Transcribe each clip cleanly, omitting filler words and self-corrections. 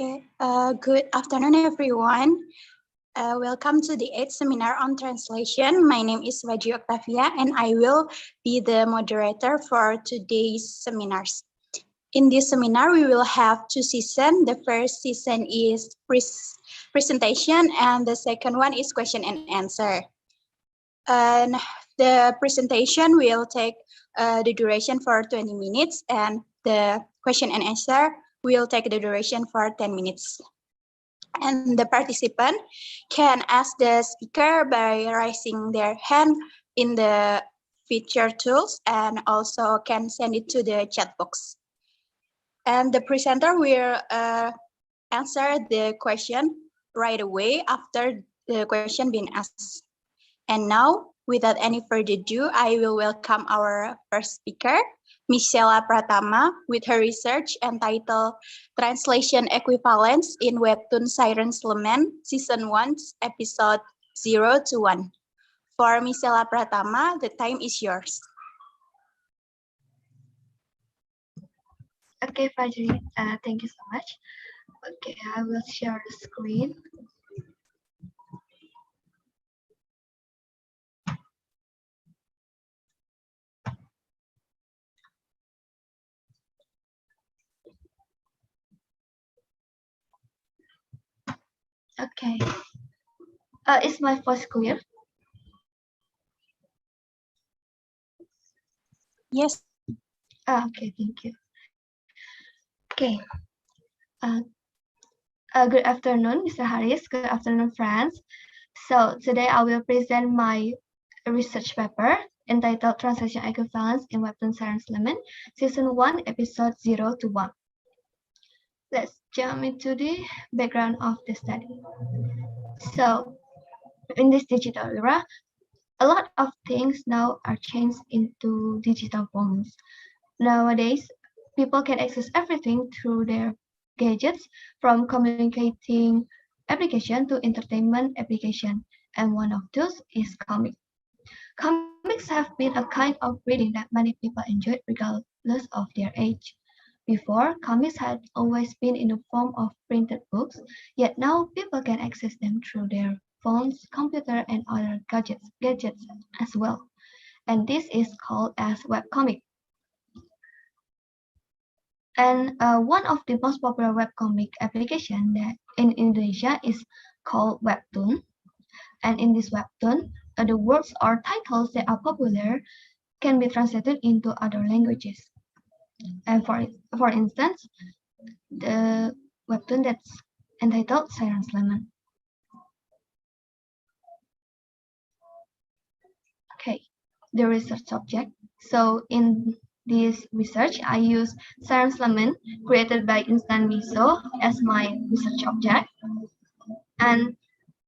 Okay, good afternoon, everyone. Welcome to the 8th seminar on translation. My name is Fajri Oktavia, and I will be the moderator for today's seminars. In this seminar, we will have two sessions. The first season is presentation, and the second one is question and answer. And the presentation will take the duration for 20 minutes, and the question and answer will take the duration for 10 minutes. And the participant can ask the speaker by raising their hand in the feature tools and also can send it to the chat box. And the presenter will answer the question right away after the question being asked. And now, without any further ado, I will welcome our first speaker, Michella Pratama, with her research entitled Translation Equivalence in Webtoon Siren Sleman, Season 1, Episode 0 to 1. For Michella Pratama, the time is yours. Okay, Fajri, thank you so much. Okay, I will share the screen. Okay. Is my voice clear? Yes. Okay, thank you. Okay. Good afternoon, Mr. Haris. Good afternoon, friends. So today I will present my research paper entitled Translation Equivalence in Webtoon Siren Sleman, Season 1, Episode 0 to 1. Let's jump into the background of the study. So, in this digital era, a lot of things now are changed into digital forms. Nowadays, people can access everything through their gadgets, from communicating application to entertainment application, and one of those is comics. Comics have been a kind of reading that many people enjoy regardless of their age. Before, comics had always been in the form of printed books, yet now people can access them through their phones, computer, and other gadgets as well. And this is called as webcomic. And one of the most popular webcomic application that in Indonesia is called Webtoon. And in this Webtoon, the words or titles that are popular can be translated into other languages. And for instance, the Webtoon that's entitled Siren Sleman. Okay, the research subject. So in this research, I use Siren Sleman created by Instant Miso as my research object. And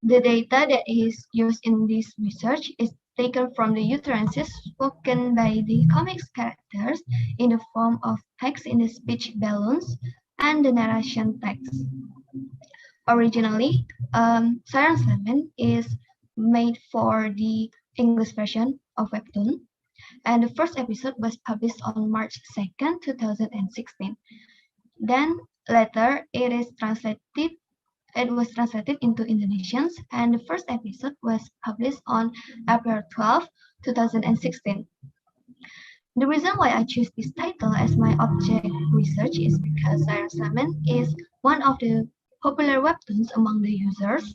the data that is used in this research is taken from the utterances spoken by the comics characters in the form of text in the speech balloons and the narration text. Originally, Siren Sleman is made for the English version of Webtoon, and the first episode was published on March 2nd, 2016. Then later it was translated into Indonesian, and the first episode was published on April 12, 2016. The reason why I choose this title as my object research is because Siren Sleman is one of the popular webtoons among the users.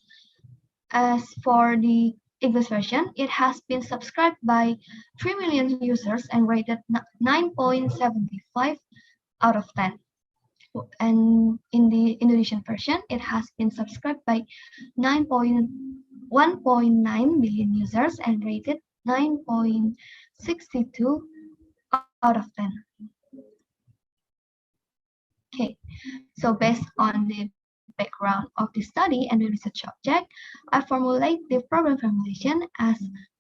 As for the English version, it has been subscribed by 3 million users and rated 9.75 out of 10. And in the Indonesian version, it has been subscribed by 1.9 million users and rated 9.62 out of 10. Okay, so based on the background of the study and the research object, I formulate the problem formulation as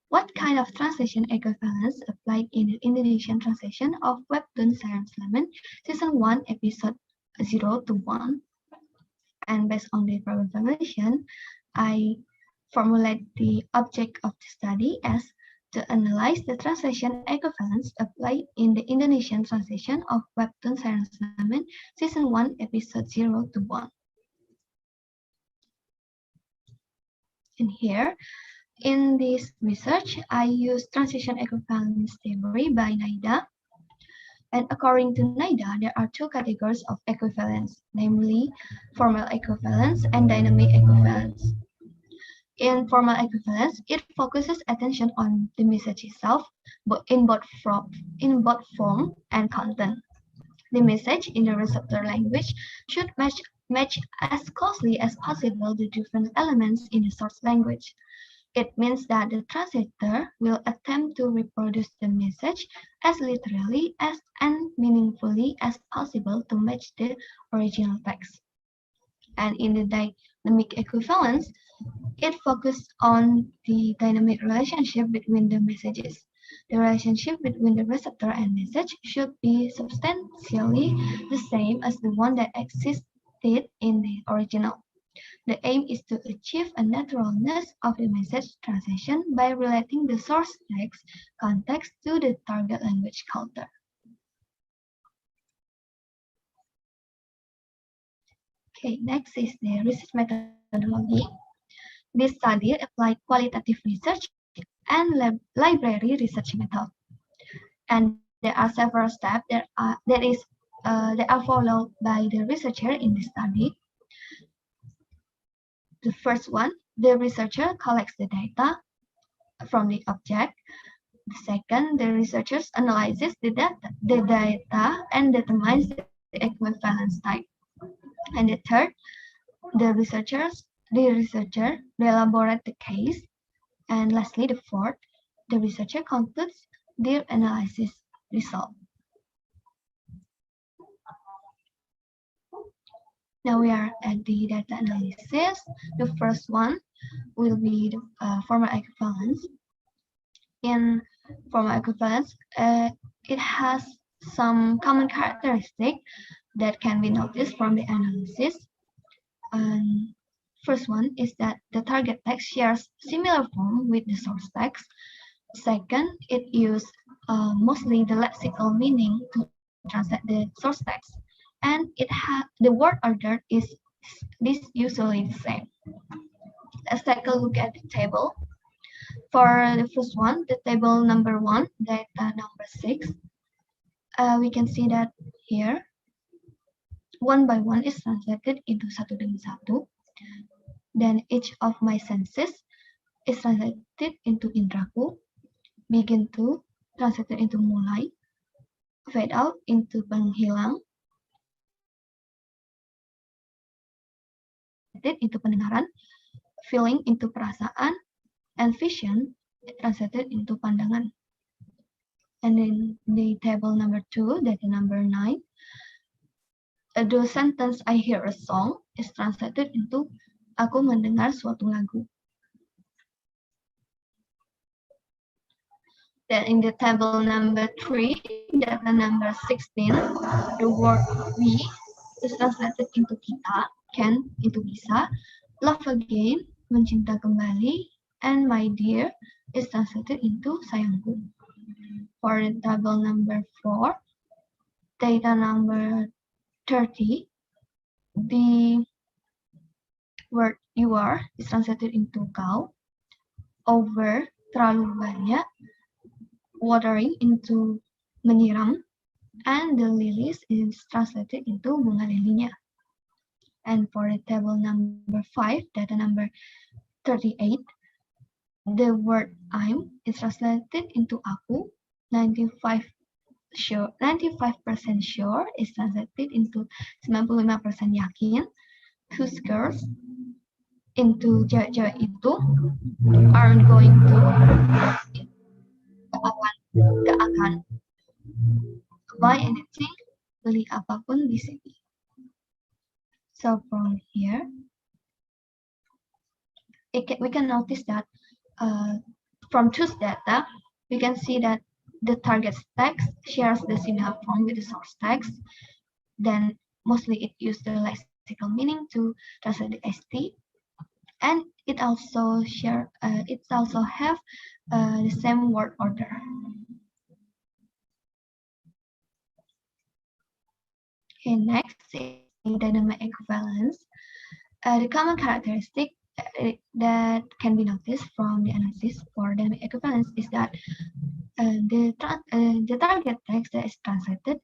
what kind of translation equivalence applied in the Indonesian translation of Webtoon Siren Sleman, Season 1, Episode 0 to 1. And based on the problem formulation, I formulate the object of the study as to analyze the translation equivalence applied in the Indonesian translation of Webtoon Siren Sleman, Season 1, Episode 0 to 1. in here. In this research, I use transition equivalence theory by Naida. And according to Naida, there are two categories of equivalence, namely formal equivalence and dynamic equivalence. In formal equivalence, it focuses attention on the message itself, but in both form and content. The message in the receptor language should match as closely as possible the different elements in the source language. It means that the translator will attempt to reproduce the message as literally as and meaningfully as possible to match the original text. And in the dynamic equivalence, it focuses on the dynamic relationship between the messages. The relationship between the receptor and message should be substantially the same as the one that existed in the original. The aim is to achieve a naturalness of the message translation by relating the source text context to the target language culture. Okay, next is the research methodology. This study applied qualitative research and library research method. And there are several steps that are followed by the researcher in this study. The first one, the researcher collects the data from the object. The second, the researchers analyzes the data and determines the equivalence type. And the third, the researcher elaborate the case. And lastly, the fourth, the researcher concludes their analysis result. Now we are at the data analysis. The first one will be the formal equivalence. In formal equivalence, it has some common characteristic that can be noticed from the analysis. First one is that the target text shares similar form with the source text. Second, it uses mostly the lexical meaning to translate the source text, and the word order is usually the same. Let's take a look at the table. For the first one, the table number 1, data number 6, we can see that here, one by one is translated into satu demi satu. Then each of my senses is translated into indraku, begin to translated into mulai, fade out into penghilang, into pendengaran, feeling into perasaan, and vision translated into pandangan. And in the table number 2, data number 9, the sentence I hear a song is translated into aku mendengar suatu lagu. Then in the table number 3, data number 16, the word we is translated into kita, can into bisa, love again, mencinta kembali, and my dear is translated into sayangku. For the table number 4, data number 30, the word you are is translated into kau, over, terlalu banyak, watering into menyiram, and the lilies is translated into bunga lilinya. And for the table number 5, data number 38, the word I'm is translated into aku, 95% sure is translated into 95% yakin, two girls into cewek-cewek itu aren't going to gak akan buy anything, beli apapun di sini. So from here, we can notice that from choose data, we can see that the target text shares the similar form with the source text. Then mostly it uses the lexical meaning to translate the ST, and it also have the same word order. Okay, next is dynamic equivalence. The common characteristic that can be noticed from the analysis for dynamic equivalence is that the target text that is translated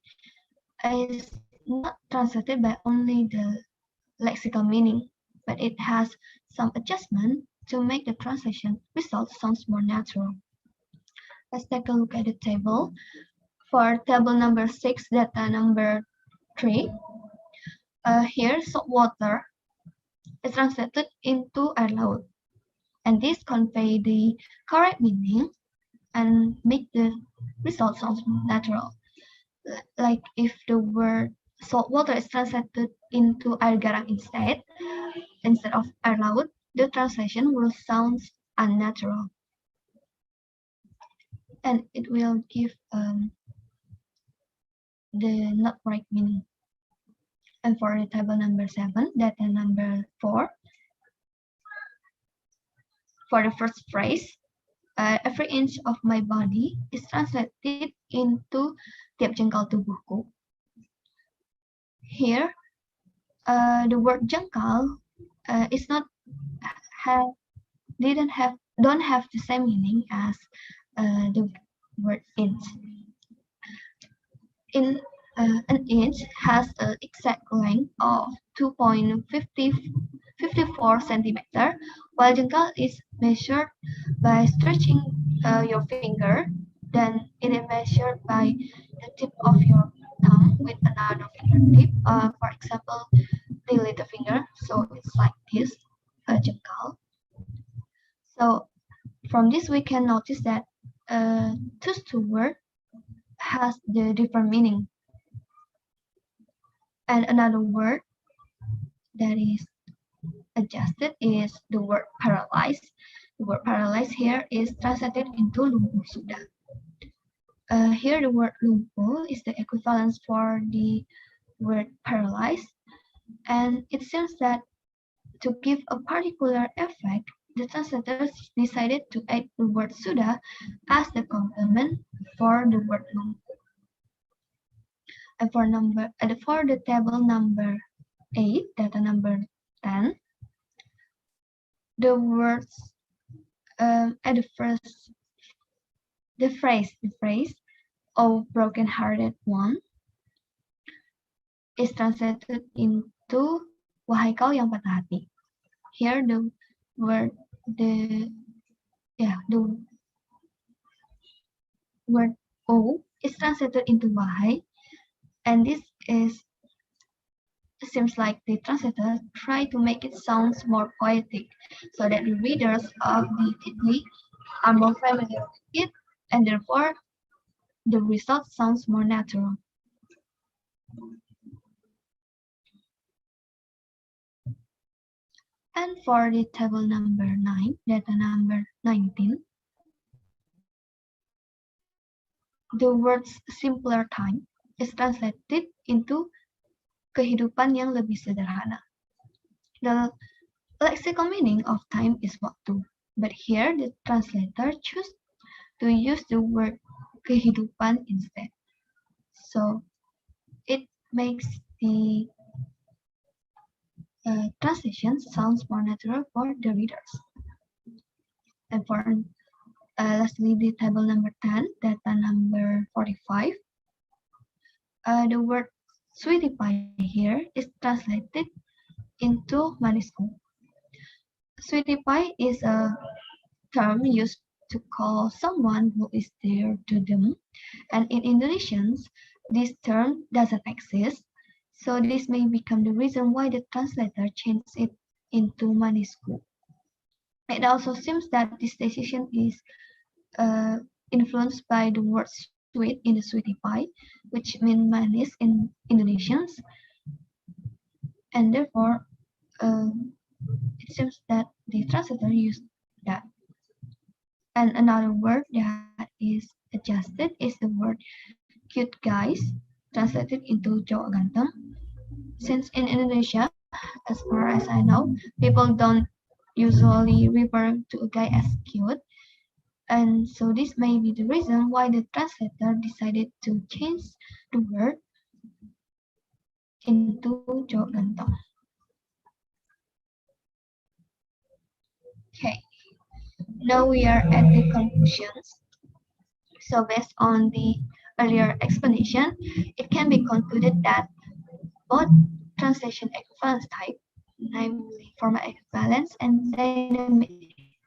is not translated by only the lexical meaning, but it has some adjustment to make the translation result sounds more natural. Let's take a look at the table. For table number 6, data number 3, here salt water is translated into air laut, and this convey the correct meaning and make the result sounds natural. Like if the word salt water is translated into air garam instead of air laut, the translation will sound unnatural, and it will give the not right meaning. And for the table number 7, data number 4, for the first phrase, every inch of my body is translated into tiap jengkal tubuhku. Here, the word jengkal is not don't have the same meaning as the word inch. An inch has an exact length of 2.54 centimeter, while jengkal is measured by stretching your finger. Then it is measured by the tip of your thumb with another fingertip. For example, the little finger. So it's like this, jengkal. So from this we can notice that those two words has the different meaning. And another word that is adjusted is the word paralyzed. The word paralyzed here is translated into lumpuh sudah. Here the word lumpuh is the equivalence for the word paralyzed, and it seems that to give a particular effect, the translators decided to add the word sudah as the complement for the word lumpuh. And for the table number 8, data number 10, the words at the first, the phrase, "Oh broken-hearted one," is translated into "Wahai kau yang patah hati." Here the word "oh" is translated into "wahai," and this seems like the translator tried to make it sound more poetic, so that the readers of the title are more familiar with it, and therefore the result sounds more natural. And for the table number 9, data number 19, the words simpler time is translated into kehidupan yang lebih sederhana. The lexical meaning of time is waktu, but here the translator chose to use the word kehidupan instead. So it makes the translation sounds more natural for the readers. And for lastly, the table number 10, data number 45, the word sweetie pie here is translated into manisku. Sweetie pie is a term used to call someone who is dear to them, and in Indonesian, this term doesn't exist. So this may become the reason why the translator changed it into manisku. It also seems that this decision is influenced by the word sweet in the sweetie pie, which means manis in Indonesians, and therefore it seems that the translator used that. And another word that is adjusted is the word cute guys, translated into cowok ganteng. Since in Indonesia, as far as I know, people don't usually refer to a guy as cute. And so this may be the reason why the translator decided to change the word into cowok ganteng. Okay, now we are at the conclusions. So based on the earlier explanation, it can be concluded that both translation equivalence type, namely formal equivalence and dynamic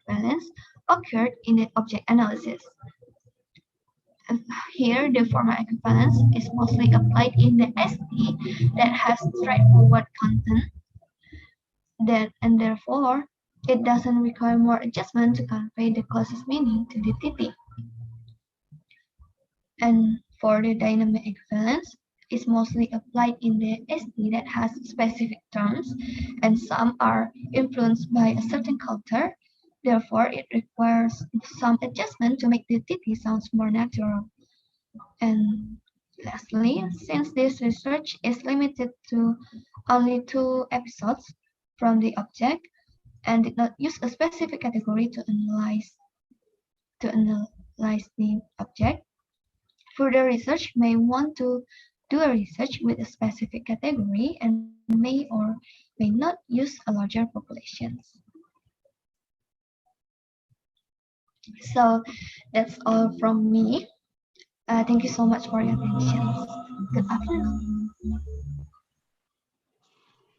equivalence, occurred in the object analysis. Here, the formal equivalence is mostly applied in the ST that has straightforward content, and therefore it doesn't require more adjustment to convey the closest meaning to the TT. And for the dynamic equivalence, is mostly applied in the ST that has specific terms, and some are influenced by a certain culture. Therefore, it requires some adjustment to make the TT sounds more natural. And lastly, since this research is limited to only 2 episodes from the object and did not use a specific category to analyze the object, further research may want to do a research with a specific category and may or may not use a larger populations. So that's all from me. Thank you so much for your attention. Good afternoon.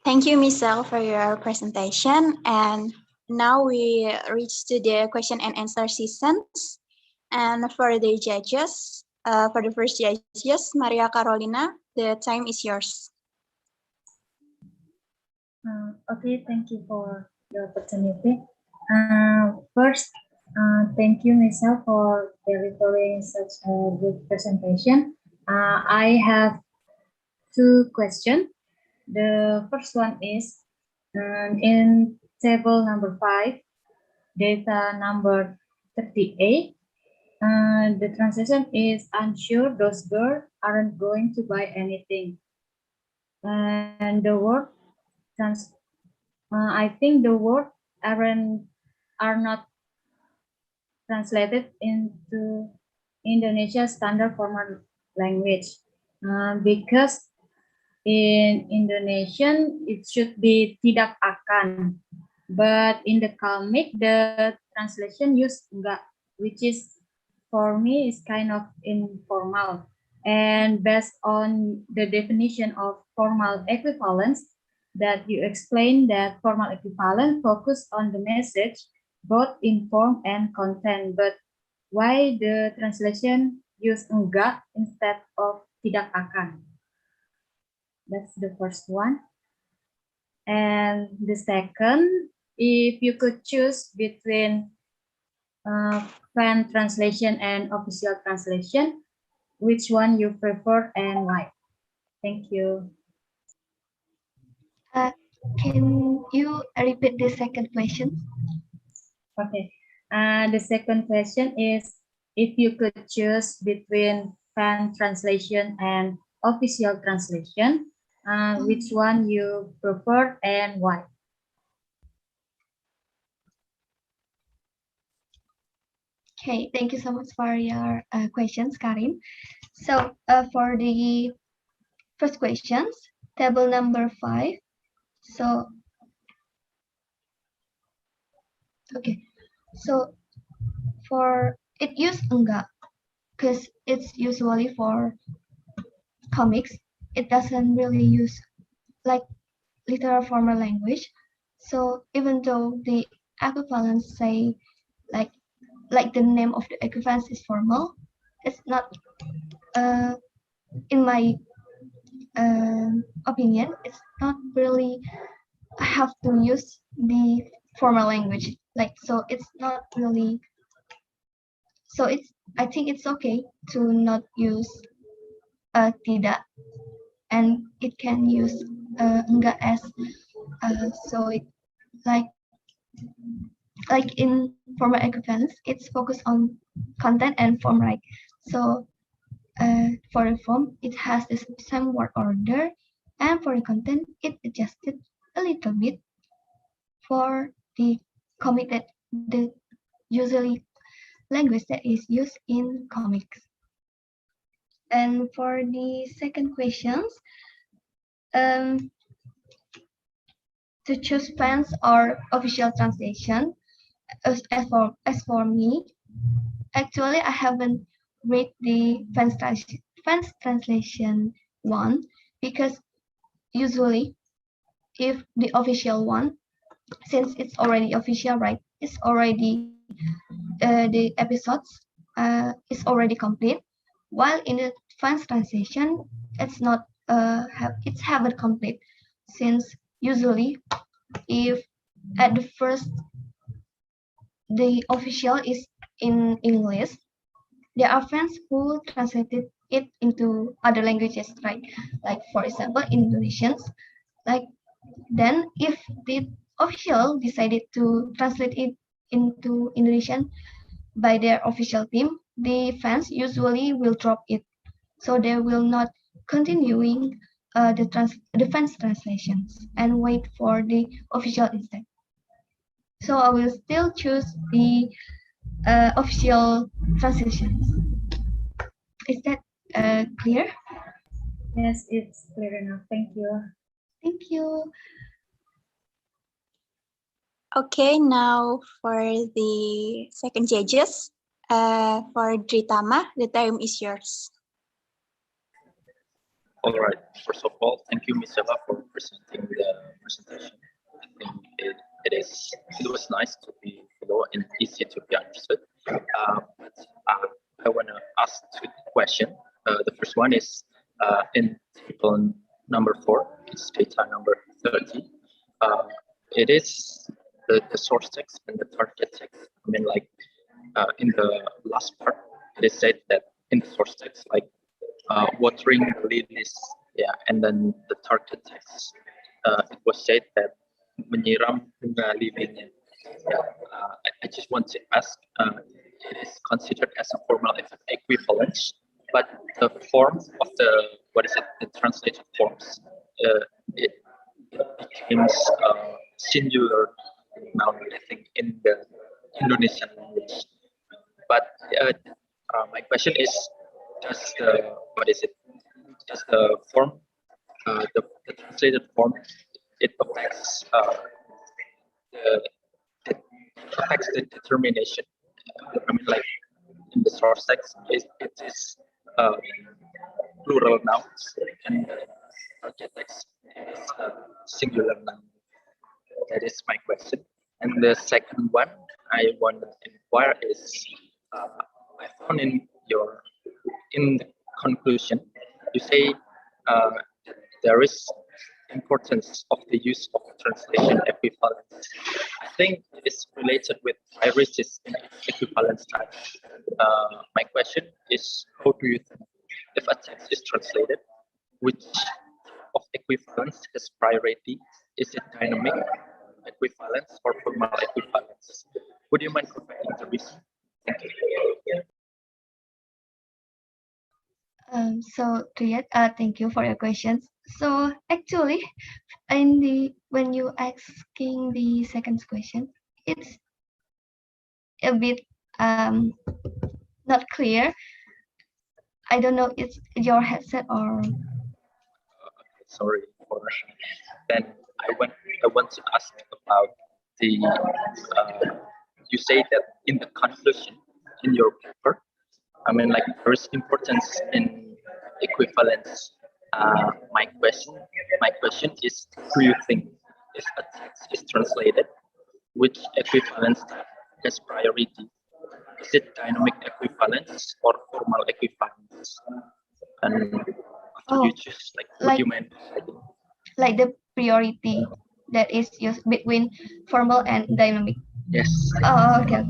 Thank you, Michelle, for your presentation. And now we reach to the question and answer sessions. And for the judges, for the first judges, Maria Carolina, the time is yours. Okay, thank you for the opportunity. First, thank you, Michelle, for delivering such a good presentation. I have 2 questions. The first one is in table number 5, data number 38. The translation is unsure those girls aren't going to buy anything. And the word I think the word are not translated into Indonesia standard formal language because in Indonesian it should be tidak akan, but in the comic the translation use enggak, which is for me is kind of informal. And based on the definition of formal equivalence that you explained, that formal equivalence focus on the message both in form and content, but why the translation use enggak instead of tidak akan? That's the first one. And the second, if you could choose between fan translation and official translation, which one you prefer and why? Thank you. Can you repeat the second question? Okay. The second question is, if you could choose between fan translation and official translation, which one you prefer and why? Okay, thank you so much for your questions, Karim. So for the first questions, table number 5. So, okay, so for it use enggak because it's usually for comics. It doesn't really use like literal formal language. So even though the equivalence say like the name of the equivalence is formal, it's not in my opinion, it's not really have to use the formal language. Like, so it's not really, so I think it's okay to not use tidak, and it can use enggak as so it like in formal equivalence, it's focused on content and form, right? So for the form, it has the same word order, and for the content, it adjusted a little bit for the comic that the usually language that is used in comics. And for the second questions, to choose fans or official translation, as for me, actually I haven't read the French translation one, because usually if the official one, since it's already official, right? It's already the episodes is already complete. While in the French translation, it's not it's haven't complete, since usually if at the first the official is in English, there are friends who translated it into other languages, right? Like for example, Indonesians. Like then, if the official decided to translate it into Indonesian by their official team, the fans usually will drop it, so they will not continuing the fans translations and wait for the official instead. So I will still choose the official translations. Is that clear? Yes, it's clear enough. Thank you. Thank you. Okay, now for the second judges, for Dritama, the time is yours. All right. First of all, thank you, Michella, for presenting the presentation. I think it was nice to be below and easy to be understood. I want to ask two questions. The first one is in table number 4, it's data number 30. It is the source text and the target text. I mean, like in the last part, it is said that in the source text, like watering the lilies, yeah, and then the target text, it was said that menyiram bunga lilinya. Yeah, I just want to ask, it is considered as a formal equivalence, but the form of the translated forms, it becomes singular noun, I think, in the Indonesian language. But my question is, does the does the form, the translated form, it affects the it affects the determination. I mean, like in the source text, it is plural nouns, and the target text is singular noun. That is my question. And the second one I want to inquire is, I found in the conclusion, you say that there is importance of the use of translation equivalence. I think it is related with irises in equivalence type. My question is, how do you think, if a text is translated, which of equivalence has priority? Is it dynamic equivalence or formal equivalence? Would you mind providing the reason? Thank you. So Riyad, thank you for your questions. So actually, when you asking the second question, it's a bit not clear. I don't know, it's your headset or. Sorry for then. I want to ask about the. You say that in the conclusion in your paper, I mean, like there is importance in equivalence. My question is, do you think if a text is translated, which equivalence type has priority? Is it dynamic equivalence or formal equivalence? And after you choose, like, what do you mean? Like the priority that is used between formal and dynamic. Yes. Oh, okay.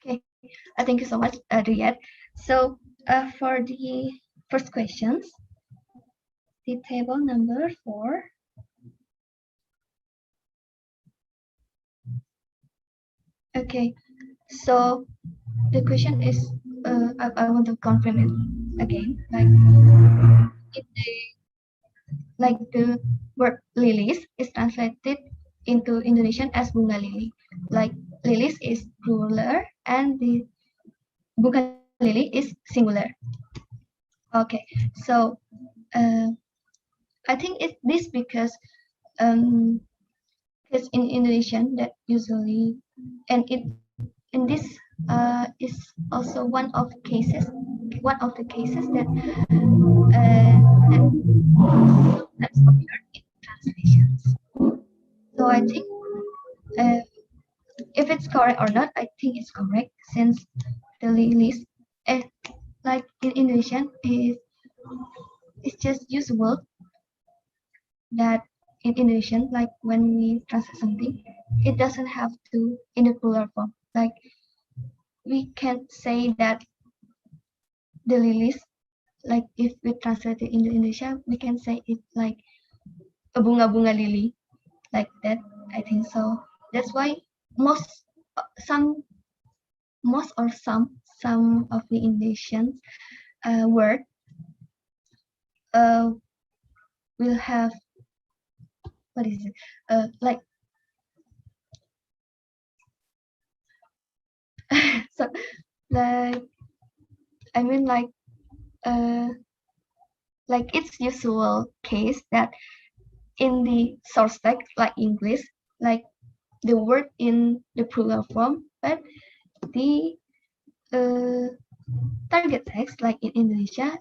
Okay, thank you so much, Riyad. So for the first questions, the table number 4. Okay, so the question is, I want to confirm it again. Like the word lilies is translated into Indonesian as bunga lili. Like lilies is plural and the bunga lili is singular. Okay, so I think it's this because in Indonesian that usually, and in this is also one of the cases that sometimes appear in translations. So I think uh, if it's correct or not, I think it's correct since the list, uh, like in Indonesian, is it's just usual that in Indonesian, like when we translate something, it doesn't have to in the plural form. Like we can't say that the lilies, like if we translate it into Indonesia, we can say it like a bunga-bunga lily, like that. I think so. That's why most some some of the Indonesian word uh, will have what is it like so like I mean uh, like it's usual case that in the source text like English, like the word in the plural form, but the target text like in Indonesia,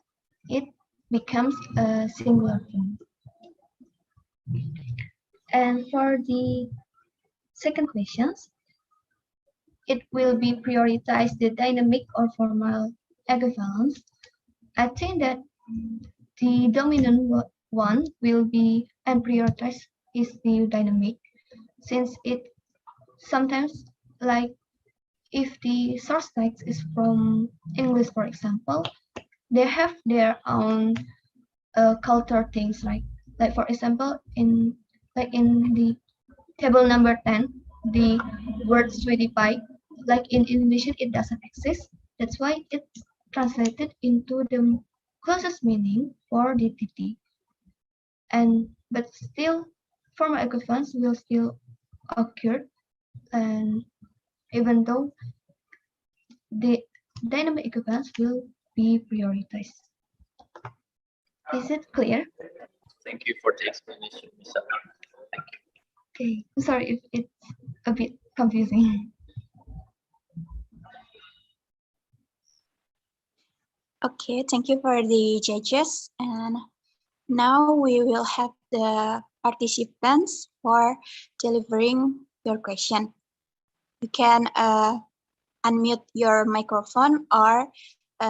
it becomes a singular form. And for the second questions, it will be prioritize the dynamic or formal equivalence. I think that the dominant one will be and prioritize is the dynamic, since it sometimes like if the source text is from English, for example, they have their own culture things like for example in the table number 10, the word sweetie pie, like in Indonesian it doesn't exist. That's why it's translated into the closest meaning for the titi. And but still formal equivalence will still occur, and even though the dynamic equivalence will be prioritized. Is it clear? Thank you for the explanation, Michella. Thank you. Okay, I'm sorry if it's a bit confusing. Okay, thank you for the judges. And now we will have the participants for delivering your question. You can unmute your microphone or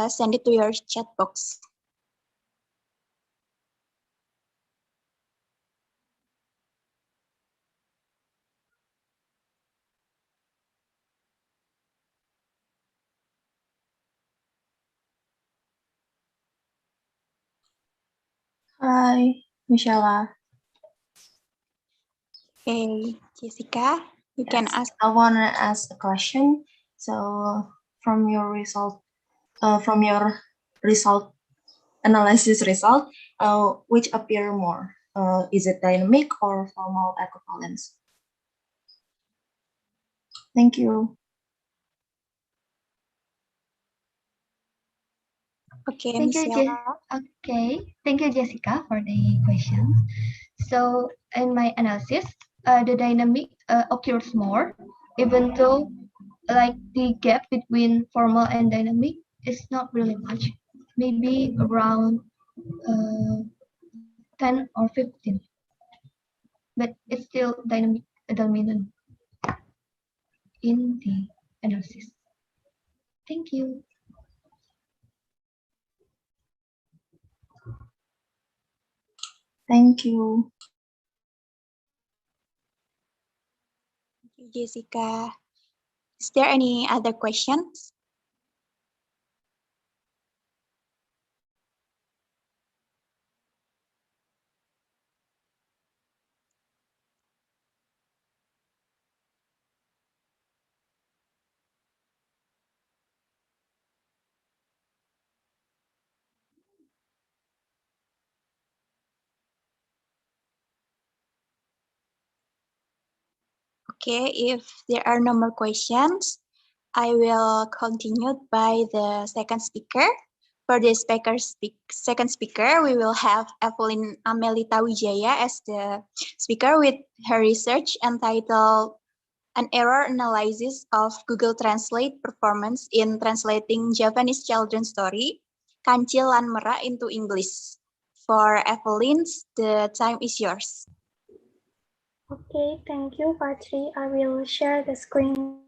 send it to your chat box. Hi, Michella. Okay, Jessica, you can ask. I want to ask a question. So, from your result analysis result, which appear more? Is it dynamic or formal equivalence? Thank you. Okay, Thank you, thank you, Jessica, for the questions. So, in my analysis, the dynamic occurs more, even though like the gap between formal and dynamic is not really much, maybe around 10 or 15, but it's still dynamic dominant in the analysis. Thank you. Thank you. Thank you, Jessica. Is there any other questions? Okay, if there are no more questions, I will continue by the second speaker, For the second speaker, we will have Evelyn Amelita as the speaker with her research entitled An Error Analysis of Google Translate Performance in Translating Japanese Children's Story, Kancil lan Merak into English. For Evelyn, the time is yours. Okay, thank you, Fajri. I will share the screen.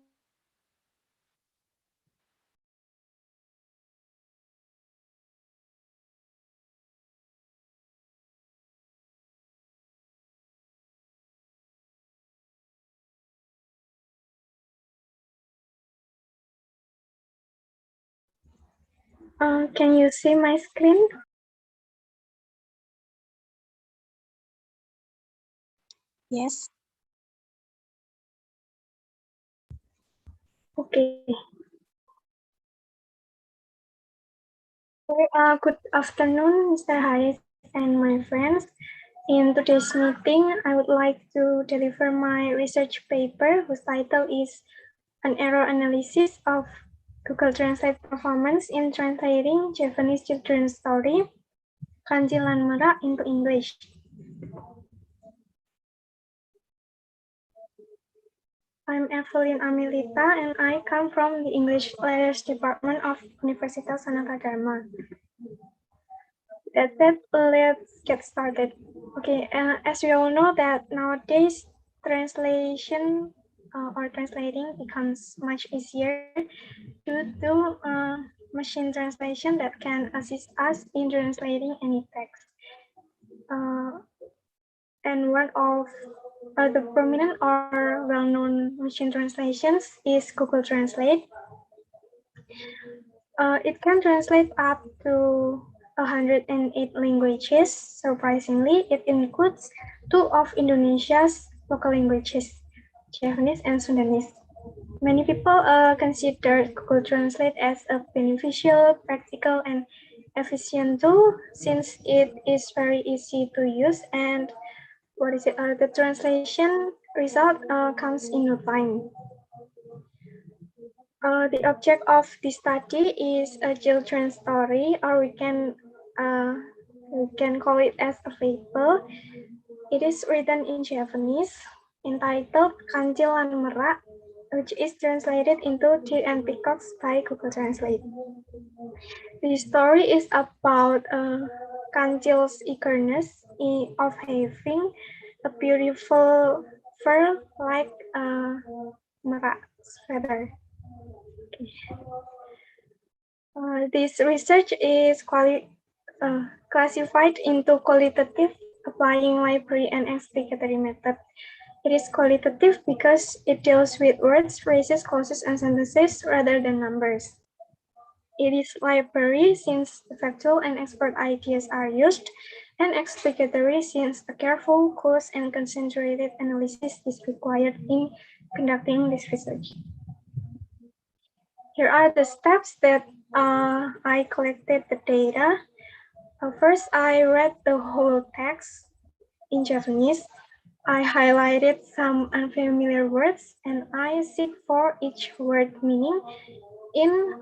Can you see my screen? Yes. Okay. Good afternoon, Mr. Haris and my friends. In today's meeting, I would like to deliver my research paper whose title is An Error Analysis of Google Translate Performance in Translating Japanese Children's Story, Kanji lan Merak into English. I'm Evelyn Amelita and I come from the English Letters Department of Universitas Sanata Dharma. That's it, let's get started. Okay, as we all know that nowadays translation or translating becomes much easier due to machine translation that can assist us in translating any text. And one of the prominent or well-known machine translations is Google Translate. It can translate up to 108 languages. Surprisingly, it includes 2 of Indonesia's local languages, Javanese and Sundanese. Many people consider Google Translate as a beneficial, practical, and efficient tool since it is very easy to use and the translation result comes in no time. The object of this study is a children's story, or we can call it as a fable. It is written in Japanese, entitled Kancil lan Merak, which is translated into Deer and Peacocks by Google Translate. The story is about Kancil's eagerness of having a beautiful fur like merak's feather. This research is classified into qualitative, applying library and explicatory method. It is qualitative because it deals with words, phrases, clauses, and sentences rather than numbers. It is library since factual and expert ideas are used, and explicatory since a careful, close, and concentrated analysis is required in conducting this research. Here are the steps that I collected the data. First, I read the whole text in Japanese. I highlighted some unfamiliar words and I seek for each word meaning in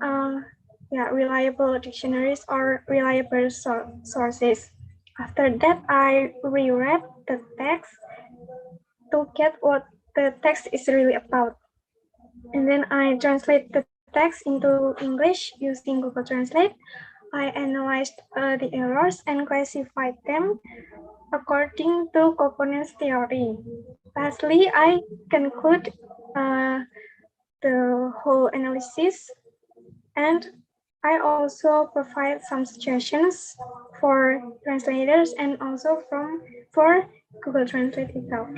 reliable dictionaries or reliable sources. After that, I reread the text to get what the text is really about. And then I translate the text into English using Google Translate. I analyzed the errors and classified them according to components theory. Lastly, I conclude the whole analysis, and I also provide some suggestions for translators and also for Google Translate itself.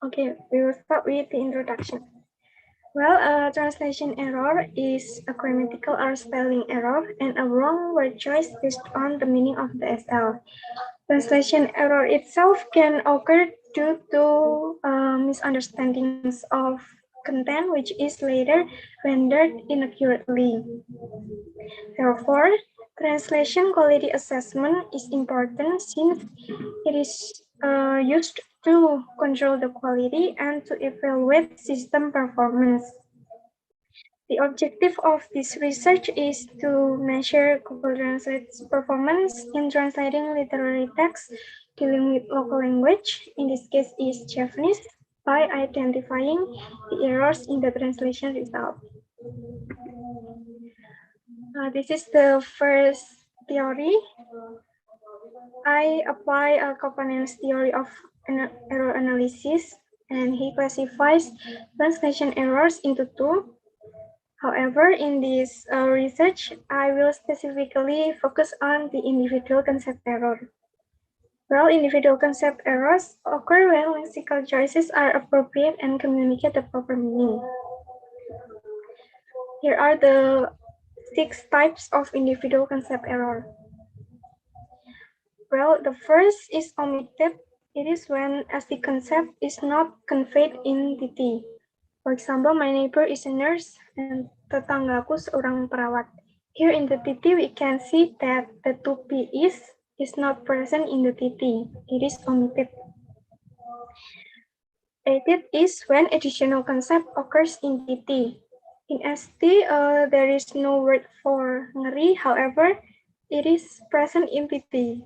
Okay, we will start with the introduction. Well, a translation error is a grammatical or spelling error and a wrong word choice based on the meaning of the SL. Translation error itself can occur due to misunderstandings of content which is later rendered inaccurately. Therefore, translation quality assessment is important since it is used to control the quality and to evaluate system performance. The objective of this research is to measure Google Translate's performance in translating literary text dealing with local language, in this case is Japanese, by identifying the errors in the translation result. This is the first theory. I apply a components theory of error analysis, and he classifies translation errors into two. However, in this research, I will specifically focus on the individual concept error. Well, individual concept errors occur when lexical choices are appropriate and communicate the proper meaning. Here are the 6 types of individual concept error. Well, the first is omitted. It is when as the concept is not conveyed in TT. For example, my neighbor is a nurse and tetanggaku seorang perawat. Here in the TT, we can see that the to be is not present in the TT. It is omitted. Added is when additional concept occurs in TT. In ST, there is no word for ngeri. However, it is present in TT.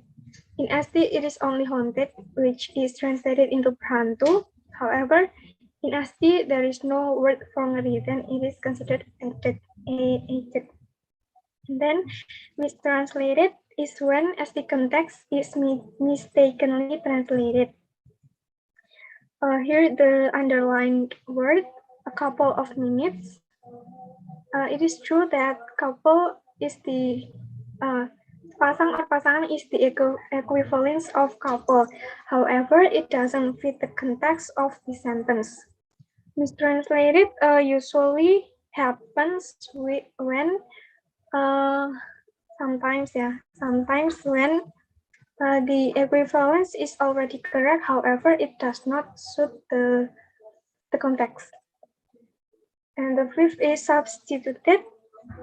In ST, it is only haunted, which is translated into berhantu. However, in ST, there is no word for ngeri, then it is considered added. And then mistranslated is when ST context is mistakenly translated. Here the underlined word, a couple of minutes. It is true that couple is the pasang or pasangan is the equivalence of couple. However, it doesn't fit the context of the sentence. Mistranslated usually happens when sometimes when the equivalence is already correct. However, it does not suit the context. And the fifth is substituted.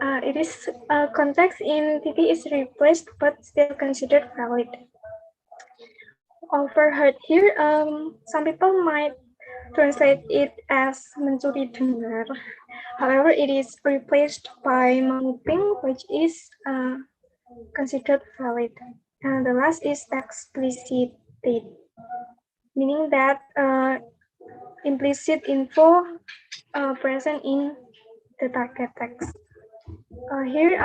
It is context in TT is replaced but still considered valid. Overheard here, some people might translate it as mencuri dengar. However, it is replaced by menguping, which is considered valid. And the last is explicited, meaning that implicit info present in the target text. Here,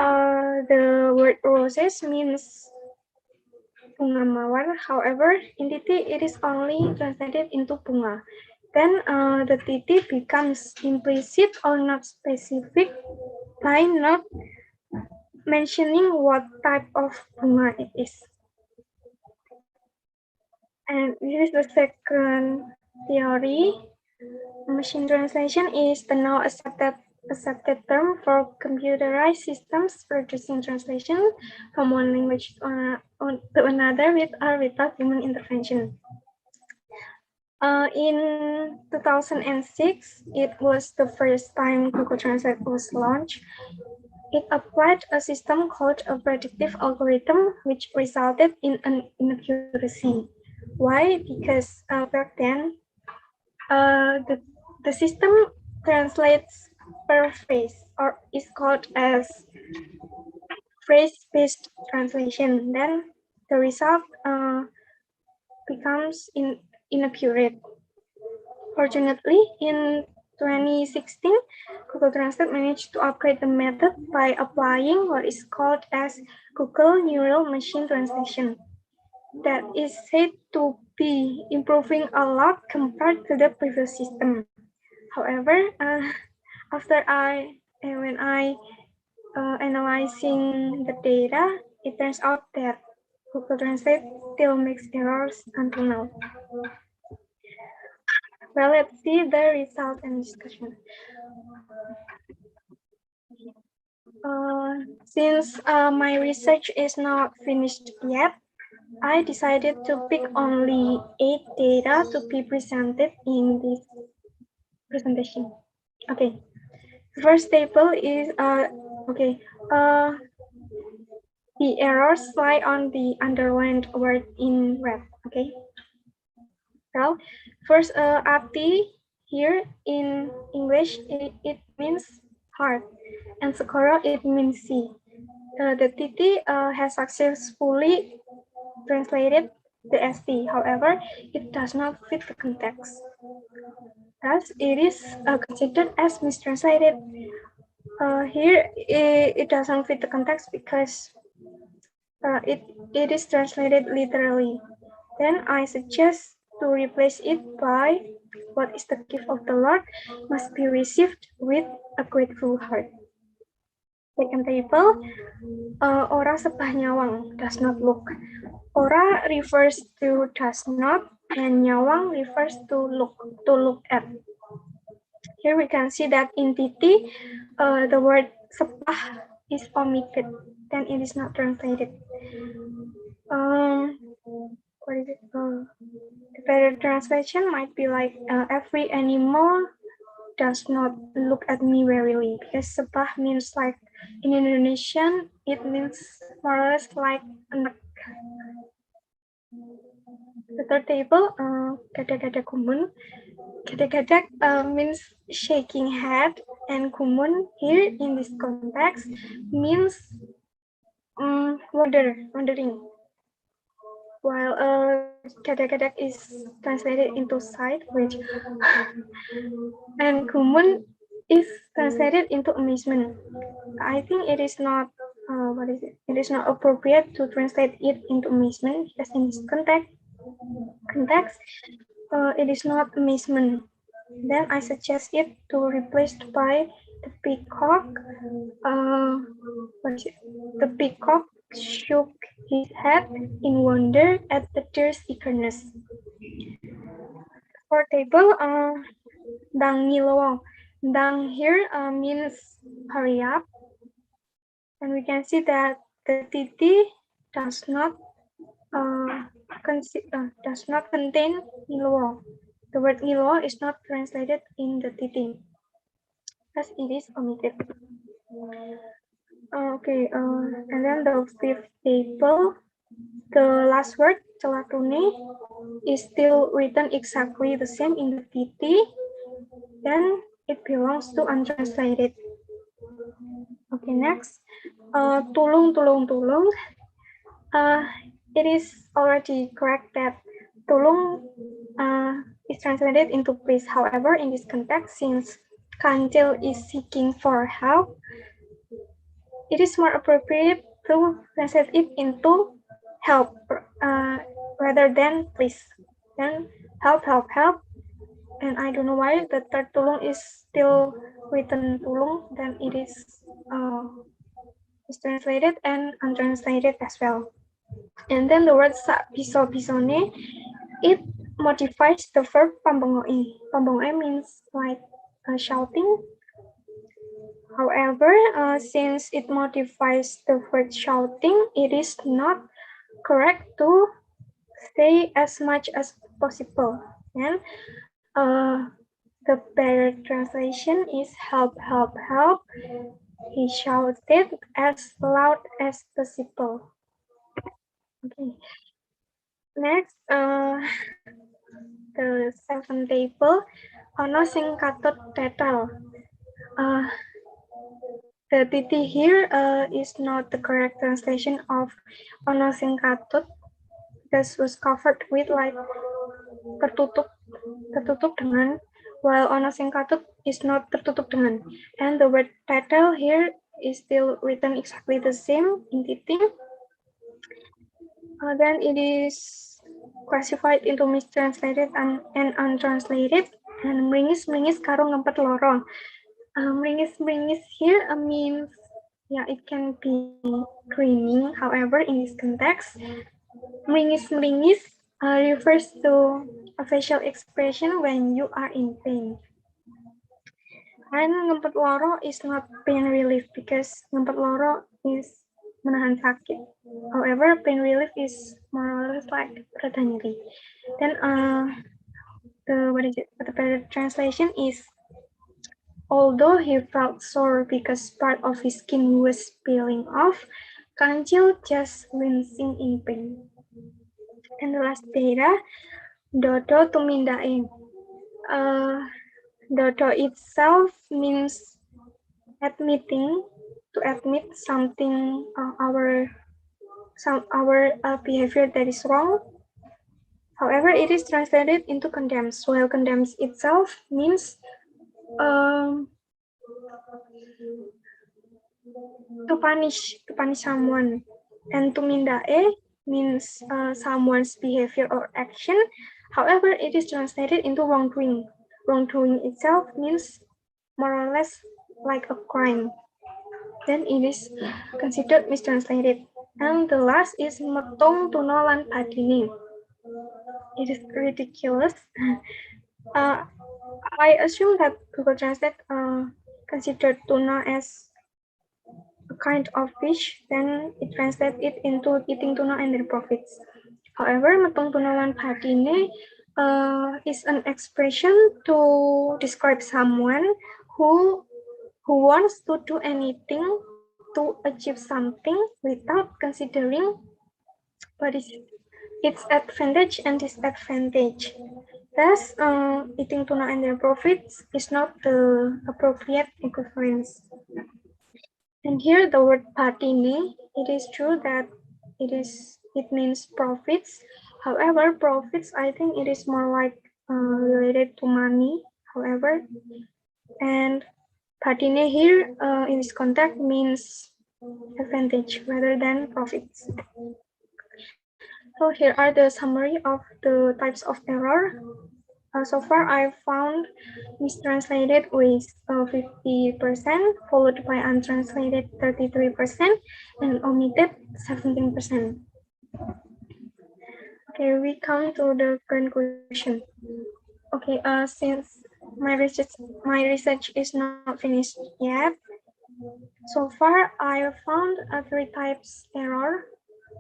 the word roses means bunga mawar. However, in TT, it is only translated into bunga. Then the TT becomes implicit or not specific by not mentioning what type of bunga it is. And this is the second theory. Machine translation is the now accepted term for computerized systems producing translation from one language to another with or without human intervention. In 2006, it was the first time Google Translate was launched. It applied a system called a predictive algorithm, which resulted in an inaccuracy. Why? Because back then, the system translates per phrase, or is called as phrase-based translation. Then the result becomes inaccurate. Fortunately, in 2016, Google Translate managed to upgrade the method by applying what is called as Google Neural Machine Translation. That is said to be improving a lot compared to the previous system. However, when I analyzing the data, it turns out that Google Translate still makes errors until now. Well, let's see the result and discussion. Since my research is not finished yet, I decided to pick only 8 data to be presented in this presentation. Okay, first table is the errors lie on the underlined word in red. Okay. Well, first arti here in English it means heart, and Sekoro it means sea. The Titi has successfully translated the ST. However, it does not fit the context. Thus, it is considered as mistranslated. Here, it doesn't fit the context because it is translated literally. Then I suggest to replace it by what is the gift of the Lord must be received with a grateful heart. Second table, ora sepah nyawang, does not look. Ora refers to does not, and nyawang refers to look at. Here we can see that in Titi, the word sepah is omitted, then it is not translated. What is it? The better translation might be like every animal does not look at me warily, because sepah means like in Indonesian it means more or less like anak. The third table, gada-gada kumun. Gada-gada means shaking head, and kumun here in this context means wandering. While gada-gada is translated into sight, which and kumun is translated into amazement. I think it is not It is not appropriate to translate it into amazement because in this context, it is not amazement. Then I suggest it to replaced by the peacock. The peacock shook his head in wonder at the deer's eagerness. For table, dang nilowong. Dang here means hurry up, and we can see that the titi does not contain nilowong. The word nilowong is not translated in the titi, as it is omitted. And then the fifth table, the last word celatune is still written exactly the same in the titi. Then it belongs to untranslated. Okay, next, tulung. It is already correct that tulung is translated into please. However, in this context, since Kancil is seeking for help, it is more appropriate to translate it into help rather than please. Then help. And I don't know why the third tulung is still written tulung, then it is translated and untranslated as well. And then the word sa pisone, it modifies the verb pambongoe. Pambongoe means like shouting. However, since it modifies the word shouting, it is not correct to say as much as possible. And the better translation is help. He shouted as loud as possible. Okay. Next, the seventh table, ono sing katut tetel. The titi here is not the correct translation of ono sing katut, because was covered with like tertutup dengan, while ono sing katut is not tertutup dengan. And the word tetel here is still written exactly the same in titi. Then it is classified into mistranslated and untranslated. And meringis karo ngempet lorong. Meringis here means, yeah, it can be screaming. However, in this context, meringis refers to a facial expression when you are in pain. And ngempet loro is not pain relief because ngempet loro is menahan sakit. However, pain relief is more or less like reda nyeri. Then the better translation is, although he felt sore because part of his skin was peeling off, Kancil just wincing in pain. And the last data, dodo tumindain. Dodo itself means admitting to admit something our behavior that is wrong. However, it is translated into condemns, while condemns itself means to punish someone, and tumindae means someone's behavior or action. However, it is translated into wrongdoing. Wrongdoing itself means more or less like a crime. Then it is considered mistranslated. And the last is metong tunolan padini. It is ridiculous. I assume that Google Translate considered tuna as a kind of fish, then it translates it into eating tuna and their profits. However, metong tunalan padine is an expression to describe someone who wants to do anything to achieve something without considering what is its advantage and disadvantage. Thus, eating tuna and their profits is not the appropriate equivalence. And here the word patini, it is true that it means profits. However, profits, I think it is more like related to money. However, and patine here in this context means advantage rather than profits. So here are the summary of the types of error. So far, I found mistranslated with 50%, followed by untranslated 33%, and omitted 17%. Okay, we come to the conclusion. Okay, since my research is not finished yet, so far I found 3 types error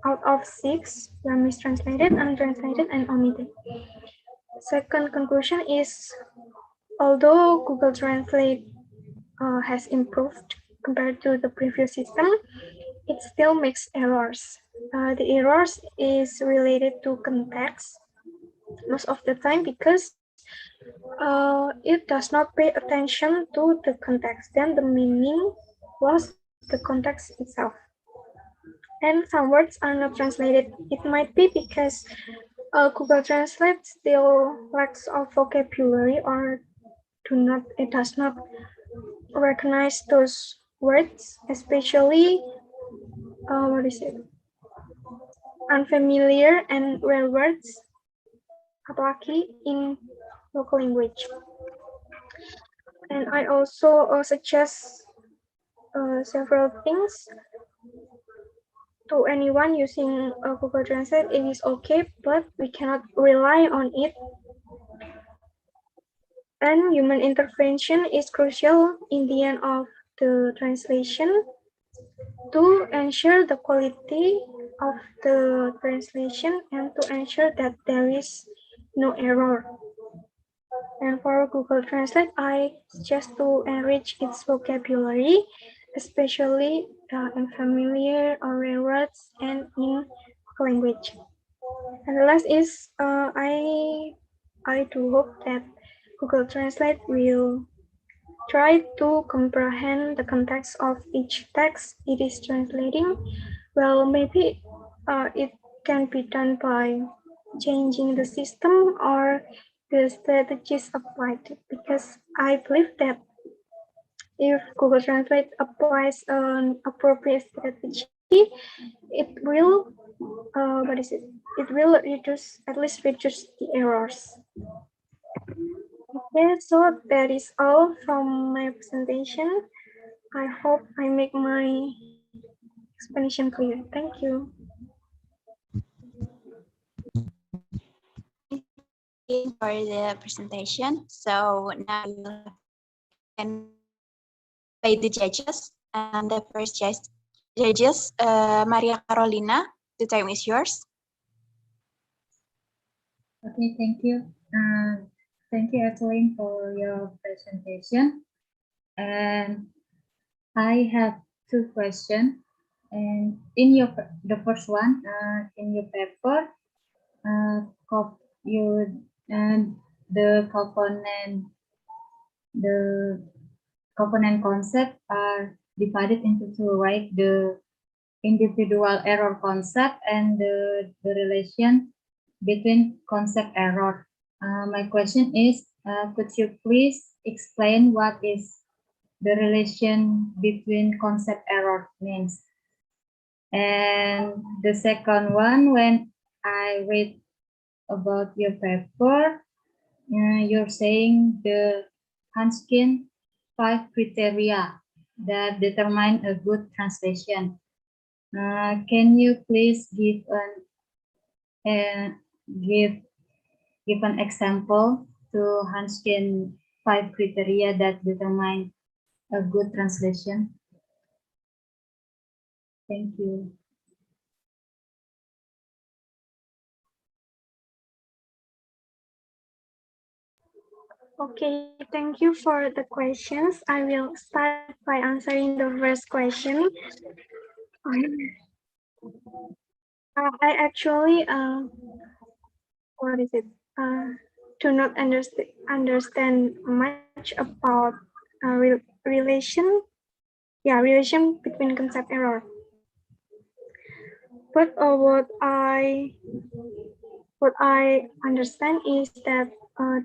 out of 6 were mistranslated, untranslated, and omitted. Second conclusion is, although Google Translate has improved compared to the previous system, it still makes errors. The errors is related to context most of the time because it does not pay attention to the context. Then the meaning was the context itself. And some words are not translated. It might be because Google Translate still lacks of vocabulary or it does not recognize those words, especially unfamiliar and rare words, apalagi in local language. And I also suggest several things to anyone using Google Translate. It is okay, but we cannot rely on it. And human intervention is crucial in the end of the translation to ensure the quality of the translation and to ensure that there is no error. And for Google Translate, I suggest to enrich its vocabulary, especially in familiar or rare words and in language. And the last is I do hope that Google Translate will try to comprehend the context of each text it is translating. Well, maybe it can be done by changing the system or the strategies applied, because I believe that if Google Translate applies an appropriate strategy, it will it will at least reduce the errors. Okay, so that is all from my presentation. I hope I make my explanation clear. Thank you. For the presentation. So now we will can by the judges. And the first judges, Maria Carolina, the time is yours. Okay, thank you. Thank you, Evelyn, for your presentation. And I have 2 questions. And in the first one, in your paper, the component, the component concept are divided into two, right? The individual error concept and the relation between concept error. My question is, could you please explain what is the relation between concept error means? And the second one, when I read about your paper, you're saying the Hanskin 5 criteria that determine a good translation. Can you please give an example to Hanskin 5 criteria that determine a good translation? Thank you. Okay, thank you for the questions. I will start by answering the first question. I actually, what is it? Do not understand much about relation between concept error. But what I understand is that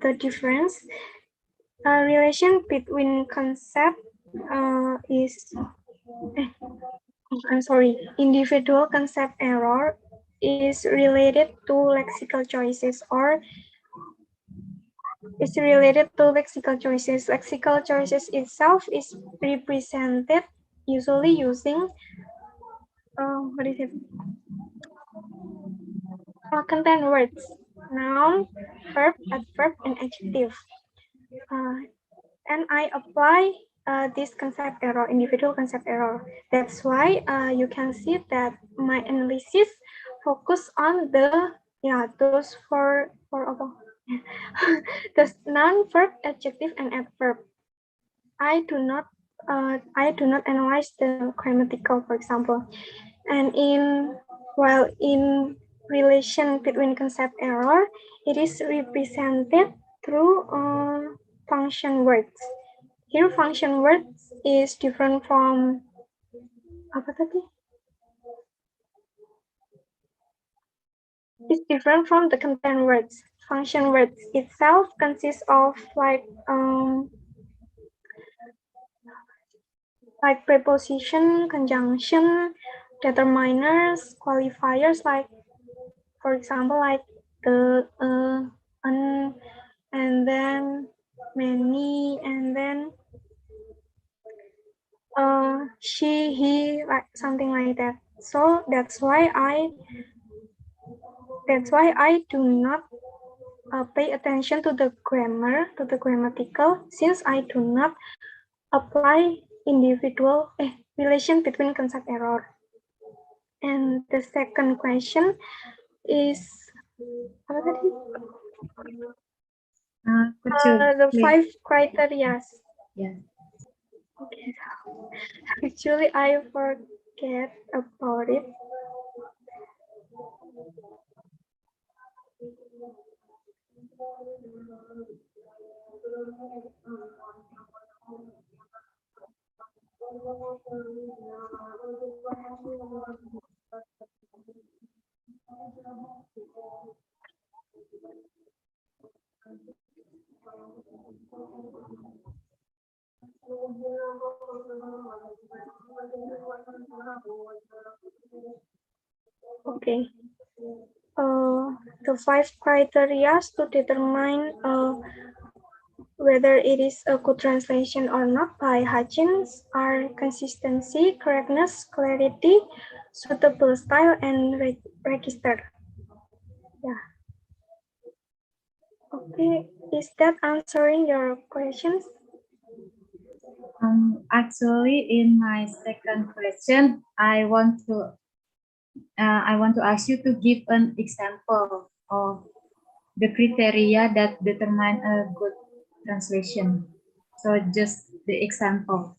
the difference relation between concept individual concept error is related to lexical choices or is related to lexical choices. Lexical choices itself is represented usually using what is it? Content words, noun, verb, adverb, and adjective. And I apply this concept error, individual concept error. That's why you can see that my analysis focus on the those four the noun, verb, adjective, and adverb. I do not analyze the grammatical, for example. And while in relation between concept error, it is represented through function words. Here, function words is different from apa tadi? It's different from the content words. Function words itself consists of like preposition, conjunction, determiners, qualifiers, like for example, like the, an, and then many, and then she, he, like something like that. So that's why I do not pay attention to the grammar, to the grammatical, since I do not apply individual relation between concept error. And the second question is the 5 criteria. Yeah. Okay. Actually, I forget about it. Okay. The 5 criteria to determine whether it is a good translation or not by Hutchins are consistency, correctness, clarity, suitable style, and register. Yeah. Okay, is that answering your questions? Actually, in my second question, I want to ask you to give an example of the criteria that determine a good translation. So just the example.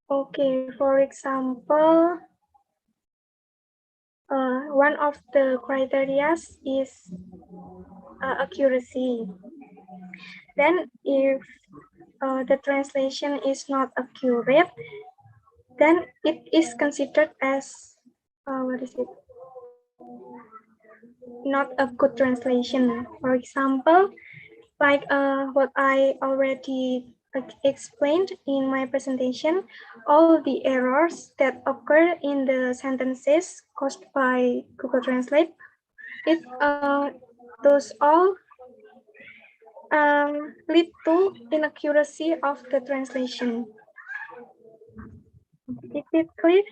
Okay, for example, one of the criteria is accuracy. Then if the translation is not accurate, then it is considered as what is it? Not a good translation. For example, like what I already explained in my presentation, all the errors that occur in the sentences caused by Google Translate, it those all lead to inaccuracy of the translation. Is it clear?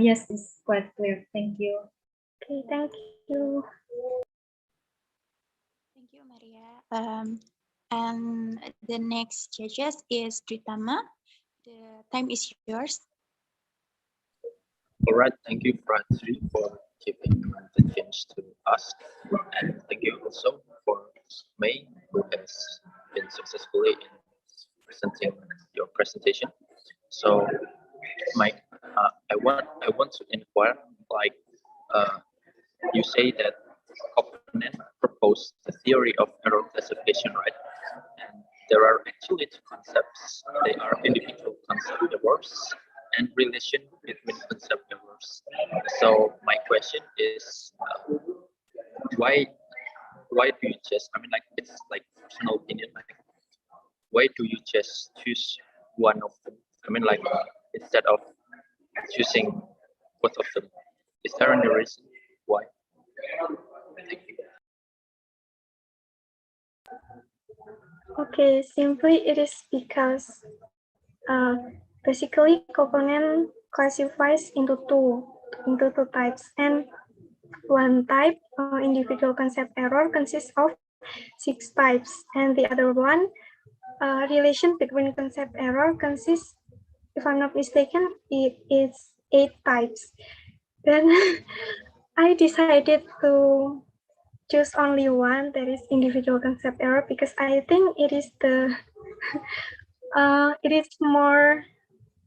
Yes, it's quite clear. Thank you. Okay, thank you. Thank you, Maria. And the next judges is Pratama. The time is yours. All right, thank you, Fajri, for giving the chance to us, and thank you also for May, who has been successfully in presenting your presentation. So, Mike, I want to inquire, like, uh, you say that Copenhagen proposed the theory of error classification, right? And there are actually two concepts. They are individual concept errors and relation between concept errors. So my question is, why why do you just? I mean, like, it's like personal opinion. Like, why do you just choose one of them? I mean, like, instead of choosing both of them, is there any reason why? Thank you. Okay, simply it is because basically component classifies into two types, and one type individual concept error consists of 6 types, and the other one relation between concept error consists, if I'm not mistaken, it is 8 types. Then I decided to choose only one, that is individual concept error, because I think it is the it is more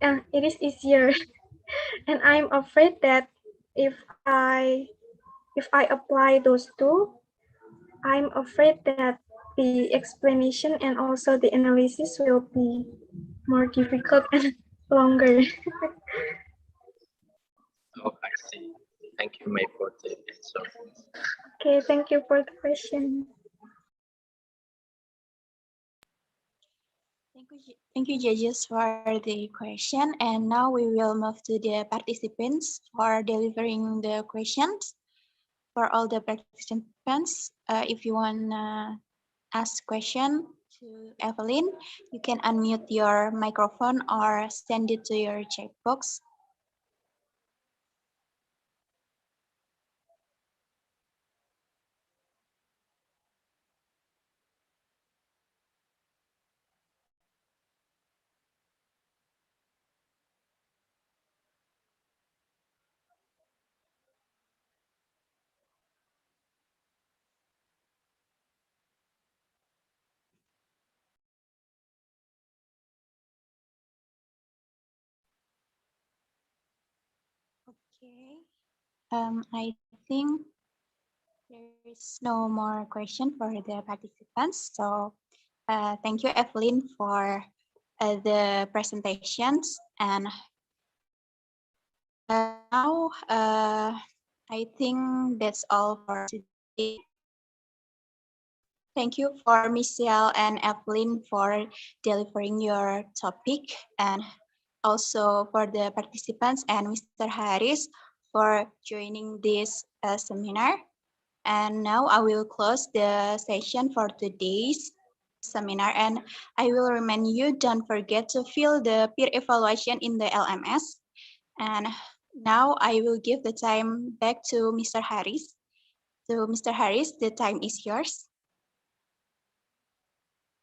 it is easier. And I'm afraid that if I apply those two, I'm afraid that the explanation and also the analysis will be more difficult and longer. Oh, I see. Thank you, May, for the answer. Okay, thank you for the question. Thank you, judges, for the question. And now we will move to the participants for delivering the questions. For all the participants, if you want to ask question to Evelyn, you can unmute your microphone or send it to your chat box. Okay. I think there is no more question for the participants. So thank you, Evelyn, for the presentations. And now I think that's all for today. Thank you for Michelle and Evelyn for delivering your topic, and also for the participants and Mr. Harris for joining this seminar. And now I will close the session for today's seminar, and I will remind you, don't forget to fill the peer evaluation in the LMS. And now I will give the time back to Mr. Harris. So Mr. Harris, the time is yours.